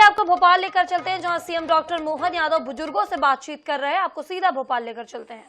आपको भोपाल लेकर चलते हैं, जहां सीएम डॉक्टर मोहन यादव बुजुर्गों से बातचीत कर रहे हैं। आपको सीधा भोपाल लेकर चलते हैं।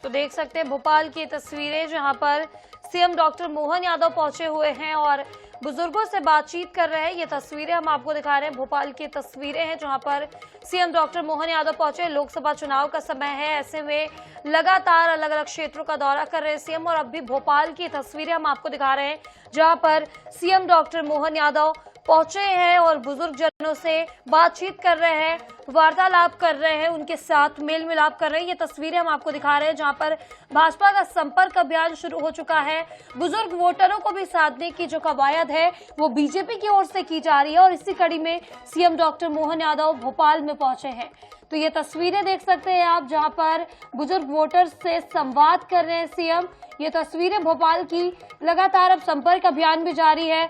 तो देख सकते हैं भोपाल की तस्वीरें, जहां पर सीएम डॉक्टर मोहन यादव पहुंचे हुए हैं और बुजुर्गों से बातचीत कर रहे हैं। ये तस्वीरें हम आपको दिखा रहे हैं, भोपाल की तस्वीरें हैं जहां पर सीएम डॉक्टर मोहन यादव पहुंचे। लोकसभा चुनाव का समय है, ऐसे में लगातार अलग अलग क्षेत्रों का दौरा कर रहे हैं सीएम। और अभी भोपाल की तस्वीरें हम आपको दिखा रहे हैं, जहां पर सीएम डॉक्टर मोहन यादव पहुंचे हैं और बुजुर्ग जनों से बातचीत कर रहे हैं, वार्तालाप कर रहे हैं, उनके साथ मेल मिलाप कर रहे हैं। ये तस्वीरें हम आपको दिखा रहे हैं, जहां पर भाजपा का संपर्क अभियान शुरू हो चुका है। बुजुर्ग वोटरों को भी साधने की जो कवायद है वो बीजेपी की ओर से की जा रही है और इसी कड़ी में सीएम डॉक्टर मोहन यादव भोपाल में पहुंचे हैं। तो ये तस्वीरें देख सकते हैं आप, जहां पर बुजुर्ग वोटर्स से संवाद कर रहे हैं सीएम। ये तस्वीरें भोपाल की, लगातार अब संपर्क अभियान भी जारी है,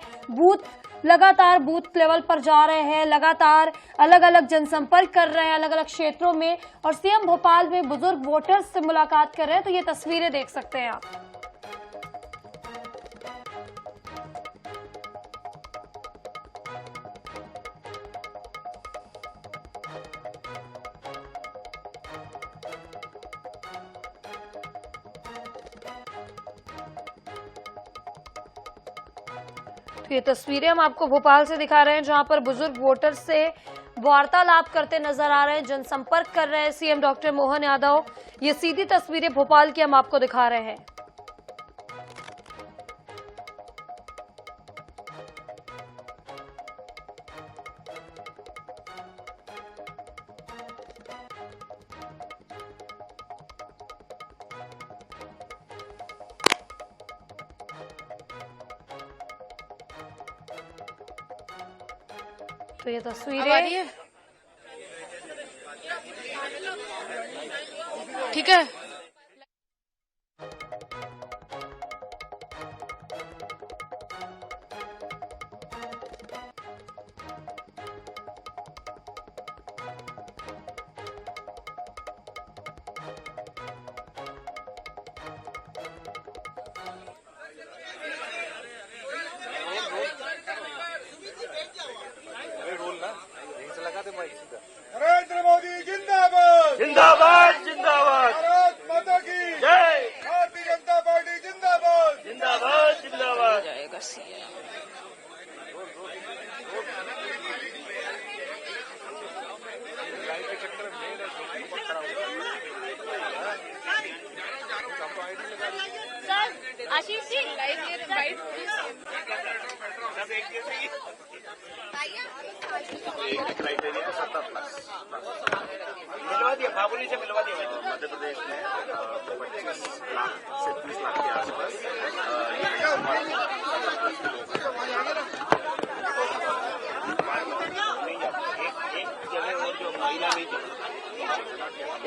लगातार बूथ लेवल पर जा रहे हैं, लगातार अलग अलग जनसंपर्क कर रहे हैं अलग अलग क्षेत्रों में, और सीएम भोपाल में बुजुर्ग वोटर्स से मुलाकात कर रहे हैं। तो ये तस्वीरें देख सकते हैं आप। ये तस्वीरें हम आपको भोपाल से दिखा रहे हैं, जहां पर बुजुर्ग वोटर्स से वार्तालाप करते नजर आ रहे हैं, जनसंपर्क कर रहे हैं सीएम डॉक्टर मोहन यादव। ये सीधी तस्वीरें भोपाल की हम आपको दिखा रहे हैं। तो ये तस्वीरें ठीक है। नरेंद्र मोदी जिंदाबाद जिंदाबाद जिंदाबाद। भारत माता की जय। भारतीय जनता पार्टी जिंदाबाद जिंदाबाद जिंदाबाद। जाएगा सीएम। आशीष जी क्राइटेरिया 70+ मिलवा दिया, बाबुली से मिलवा दिया। मध्य प्रदेश में 25 लाख से 30 लाख के आसपास एक जगह और जो महिला नहीं।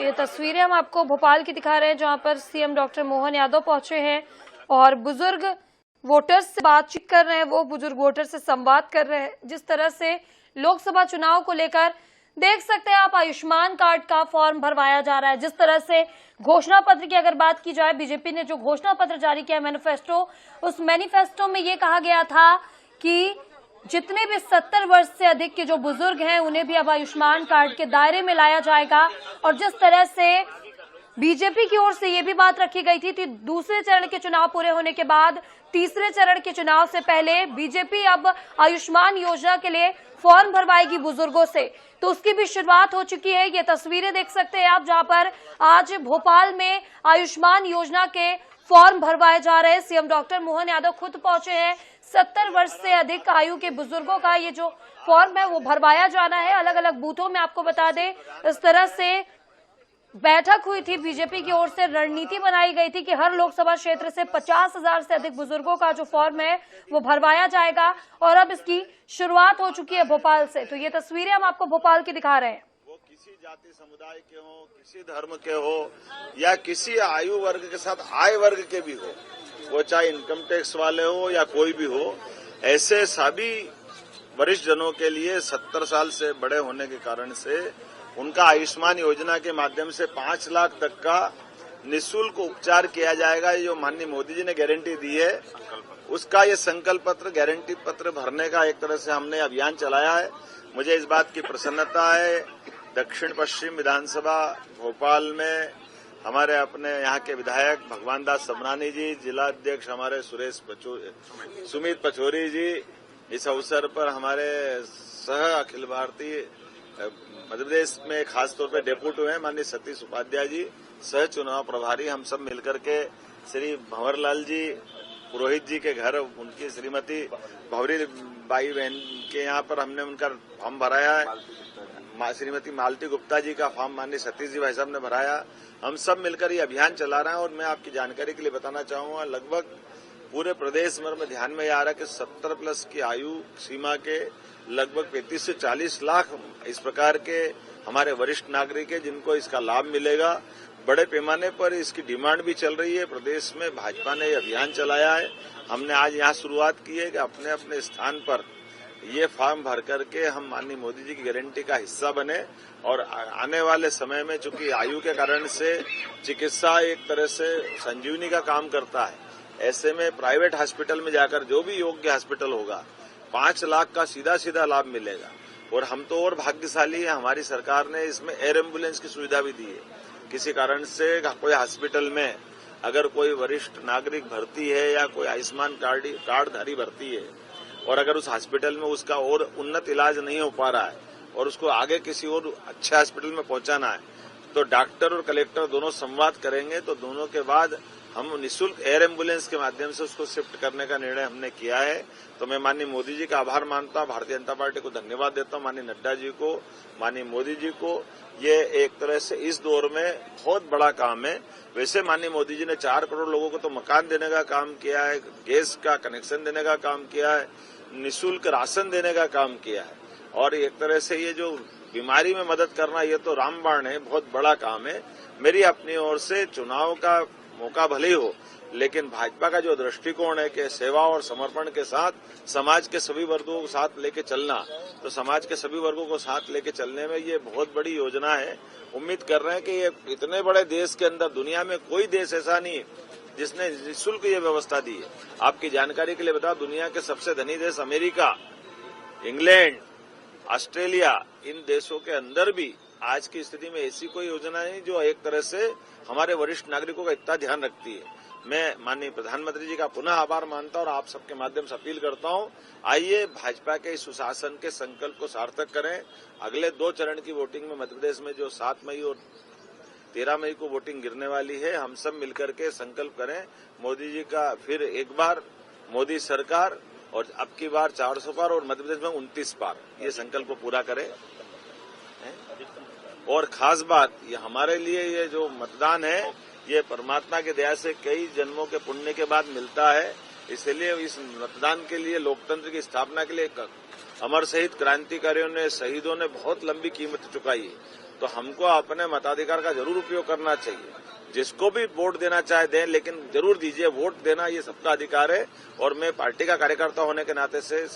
ये तस्वीरें हम आपको भोपाल की दिखा रहे हैं, जहां पर सीएम डॉक्टर मोहन यादव पहुंचे हैं और बुजुर्ग वोटर्स से बातचीत कर रहे हैं। वो बुजुर्ग वोटर से संवाद कर रहे हैं। जिस तरह से लोकसभा चुनाव को लेकर देख सकते हैं आप, आयुष्मान कार्ड का फॉर्म भरवाया जा रहा है। जिस तरह से घोषणा पत्र की अगर बात की जाए, बीजेपी ने जो घोषणा पत्र जारी किया मैनिफेस्टो, उस मैनिफेस्टो में ये कहा गया था कि जितने भी 70 वर्ष से अधिक के जो बुजुर्ग हैं उन्हें भी अब आयुष्मान कार्ड के दायरे में लाया जाएगा। और जिस तरह से बीजेपी की ओर से ये भी बात रखी गई थी कि दूसरे चरण के चुनाव पूरे होने के बाद तीसरे चरण के चुनाव से पहले बीजेपी अब आयुष्मान योजना के लिए फॉर्म भरवाएगी बुजुर्गों से, तो उसकी भी शुरुआत हो चुकी है। ये तस्वीरें देख सकते हैं आप, जहां पर आज भोपाल में आयुष्मान योजना के फॉर्म भरवाए जा रहे हैं। सीएम डॉक्टर मोहन यादव खुद पहुंचे हैं। 70 वर्ष से अधिक आयु के बुजुर्गों का ये जो फॉर्म है वो भरवाया जाना है अलग अलग बूथों में। आपको बता दें, इस तरह से बैठक हुई थी, बीजेपी की ओर से रणनीति बनाई गई थी कि हर लोकसभा क्षेत्र से 50,000 से अधिक बुजुर्गों का जो फॉर्म है वो भरवाया जाएगा और अब इसकी शुरुआत हो चुकी है भोपाल से। तो ये तस्वीरें हम आपको भोपाल की दिखा रहे हैं। वो किसी जाति समुदाय के हो, किसी धर्म के हो या किसी आयु वर्ग के साथ आय वर्ग के भी हो, वो चाहे इनकम टैक्स वाले हो या कोई भी हो, ऐसे सभी वरिष्ठ जनों के लिए 70 साल से बड़े होने के कारण से उनका आयुष्मान योजना के माध्यम से 5 लाख तक का निःशुल्क उपचार किया जाएगा। ये जो माननीय मोदी जी ने गारंटी दी है, उसका ये संकल्प पत्र, गारंटी पत्र भरने का एक तरह से हमने अभियान चलाया है। मुझे इस बात की प्रसन्नता है, दक्षिण पश्चिम विधानसभा भोपाल में हमारे अपने यहाँ के विधायक भगवान दास सबनानी जी, जिला अध्यक्ष हमारे सुमित पचौरी जी, इस अवसर पर हमारे सह अखिल भारतीय मध्य प्रदेश में खासतौर पर डेप्यूटी हुए माननीय सतीश उपाध्याय जी, सह चुनाव प्रभारी, हम सब मिलकर के श्री भंवरलाल जी पुरोहित जी के घर उनकी श्रीमती भंवरी बाई बहन के यहाँ पर हमने उनका फॉर्म भराया है। श्रीमती मालती गुप्ता जी का फॉर्म माननीय सतीश जी भाई साहब ने भराया। हम सब मिलकर ये अभियान चला रहे हैं और मैं आपकी जानकारी के लिए बताना चाहूंगा, लगभग पूरे प्रदेश में ध्यान में आ रहा है कि 70 प्लस की आयु सीमा के लगभग 35 से 40 लाख इस प्रकार के हमारे वरिष्ठ नागरिक है जिनको इसका लाभ मिलेगा। बड़े पैमाने पर इसकी डिमांड भी चल रही है। प्रदेश में भाजपा ने ये अभियान चलाया है। हमने आज यहाँ शुरुआत की है कि अपने अपने स्थान पर ये फॉर्म भर करके हम माननीय मोदी जी की गारंटी का हिस्सा बने और आने वाले समय में चूंकि आयु के कारण से चिकित्सा एक तरह से संजीवनी का काम करता है, ऐसे में प्राइवेट हॉस्पिटल में जाकर जो भी योग्य हॉस्पिटल होगा 5 लाख का सीधा सीधा लाभ मिलेगा। और हम तो और भाग्यशाली हैं, हमारी सरकार ने इसमें एयर एम्बुलेंस की सुविधा भी दी है। किसी कारण से कोई हॉस्पिटल में अगर कोई वरिष्ठ नागरिक भर्ती है या कोई आयुष्मान कार्डधारी भर्ती है और अगर उस हॉस्पिटल में उसका और उन्नत इलाज नहीं हो पा रहा है और उसको आगे किसी और अच्छे हॉस्पिटल में पहुंचाना है, तो डॉक्टर और कलेक्टर दोनों संवाद करेंगे, तो दोनों के बाद हम निःशुल्क एयर एम्बुलेंस के माध्यम से उसको शिफ्ट करने का निर्णय हमने किया है। तो मैं माननीय मोदी जी का आभार मानता हूं, भारतीय जनता पार्टी को धन्यवाद देता हूं, माननीय नड्डा जी को, माननीय मोदी जी को। ये एक तरह से इस दौर में बहुत बड़ा काम है। वैसे माननीय मोदी जी ने 4 करोड़ लोगों को तो मकान देने का काम किया है, गैस का कनेक्शन देने का काम किया है, निःशुल्क राशन देने का काम किया है और एक तरह से ये जो बीमारी में मदद करना ये तो रामबाण है, बहुत बड़ा काम है। मेरी अपनी ओर से चुनाव का मौका भले ही हो, लेकिन भाजपा का जो दृष्टिकोण है कि सेवा और समर्पण के साथ समाज के सभी वर्गों को साथ लेके चलना, तो समाज के सभी वर्गों को साथ लेके चलने में ये बहुत बड़ी योजना है। उम्मीद कर रहे हैं कि ये इतने बड़े देश के अंदर दुनिया में कोई देश ऐसा नहीं है जिसने निःशुल्क ये व्यवस्था दी है। आपकी जानकारी के लिए बता, दुनिया के सबसे धनी देश अमेरिका, इंग्लैंड, ऑस्ट्रेलिया, इन देशों के अंदर भी आज की स्थिति में ऐसी कोई योजना नहीं जो एक तरह से हमारे वरिष्ठ नागरिकों का इतना ध्यान रखती है। मैं माननीय प्रधानमंत्री जी का पुनः आभार मानता हूं और आप सबके माध्यम से अपील करता हूं, आइए भाजपा के इस सुशासन के संकल्प को सार्थक करें। अगले 2 चरण की वोटिंग में मध्य प्रदेश में जो 7 मई और 13 मई को वोटिंग गिरने वाली है, हम सब मिलकर के संकल्प करें मोदी जी का फिर एक बार मोदी सरकार और अब की बार 400 पार और मध्य प्रदेश में 29 पार, ये संकल्प को पूरा करें। और खास बात, ये हमारे लिए ये जो मतदान है ये परमात्मा की दया से कई जन्मों के पुण्य के बाद मिलता है, इसलिए इस मतदान के लिए, लोकतंत्र की स्थापना के लिए अमर शहीद क्रांतिकारियों ने, शहीदों ने बहुत लंबी कीमत चुकाई है। तो हमको अपने मताधिकार का जरूर उपयोग करना चाहिए। जिसको भी वोट देना चाहे दें, लेकिन जरूर दीजिए। वोट देना ये सबका अधिकार है और मैं पार्टी का कार्यकर्ता होने के नाते से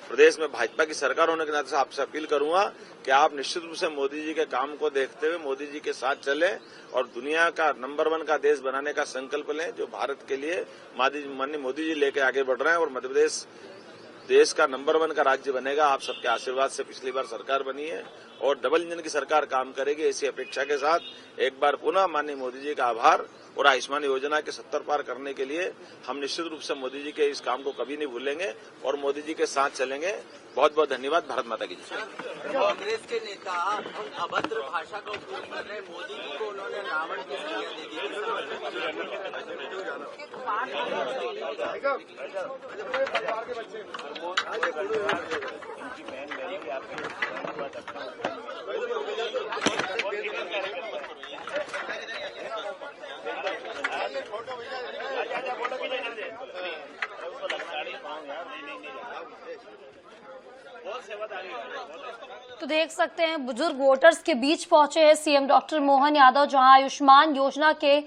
प्रदेश में भाजपा की सरकार होने के नाते से आपसे अपील करूंगा कि आप निश्चित रूप से मोदी जी के काम को देखते हुए मोदी जी के साथ चलें और दुनिया का नंबर 1 का देश बनाने का संकल्प लें, जो भारत के लिए माननीय मोदी जी लेके आगे बढ़ रहे हैं और मध्य प्रदेश देश का नंबर 1 का राज्य बनेगा। आप सबके आशीर्वाद से पिछली बार सरकार बनी है और डबल इंजन की सरकार काम करेगी, ऐसी अपेक्षा के साथ एक बार पुनः माननीय मोदी जी का आभार। और आयुष्मान योजना के 70 पार करने के लिए हम निश्चित रूप से मोदी जी के इस काम को कभी नहीं भूलेंगे और मोदी जी के साथ चलेंगे। बहुत बहुत धन्यवाद। भारत माता की जय। कांग्रेस के नेता अभद्र भाषा का उपयोग कर रहे, मोदी जी को उन्होंने रावण की संज्ञा दे दी। तो देख सकते हैं बुजुर्ग वोटर्स के बीच पहुंचे हैं सीएम डॉक्टर मोहन यादव, जहां आयुष्मान योजना के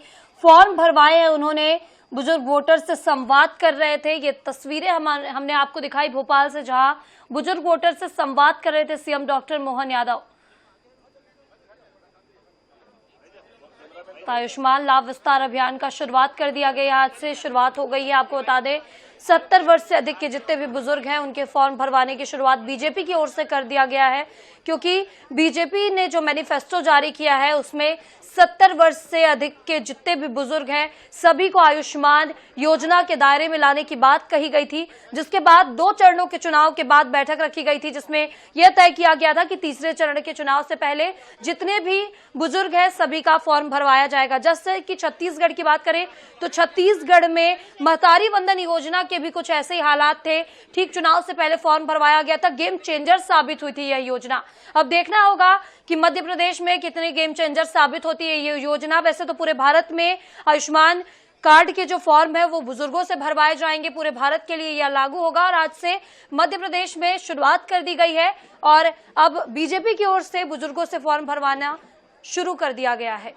फॉर्म भरवाए हैं उन्होंने। बुजुर्ग वोटर से संवाद कर रहे थे। ये तस्वीरें हमने आपको दिखाई भोपाल से, जहां बुजुर्ग वोटर से संवाद कर रहे थे सीएम डॉक्टर मोहन यादव। आयुष्मान लाभ विस्तार अभियान का शुरुआत कर दिया गया, आज से शुरुआत हो गई है। आपको बता दें 70 वर्ष से अधिक के जितने भी बुजुर्ग हैं उनके फॉर्म भरवाने की शुरुआत बीजेपी की ओर से कर दिया गया है, क्योंकि बीजेपी ने जो मैनिफेस्टो जारी किया है उसमें 70 वर्ष से अधिक के जितने भी बुजुर्ग हैं सभी को आयुष्मान योजना के दायरे में लाने की बात कही गई थी, जिसके बाद 2 चरणों के चुनाव के बाद बैठक रखी गई थी, जिसमें यह तय किया गया था कि तीसरे चरण के चुनाव से पहले जितने भी बुजुर्ग हैं सभी का फॉर्म भरवाया जाएगा। जैसे कि छत्तीसगढ़ की बात करें तो छत्तीसगढ़ में महतारी वंदन योजना के भी कुछ ऐसे ही हालात थे, ठीक चुनाव से पहले फॉर्म भरवाया गया था, गेम चेंजर साबित हुई थी यह योजना। अब देखना होगा कि मध्य प्रदेश में कितने गेम चेंजर साबित होती है ये योजना। वैसे तो पूरे भारत में आयुष्मान कार्ड के जो फॉर्म है वो बुजुर्गों से भरवाए जाएंगे, पूरे भारत के लिए यह लागू होगा और आज से मध्य प्रदेश में शुरुआत कर दी गई है और अब बीजेपी की ओर से बुजुर्गों से फॉर्म भरवाना शुरू कर दिया गया है।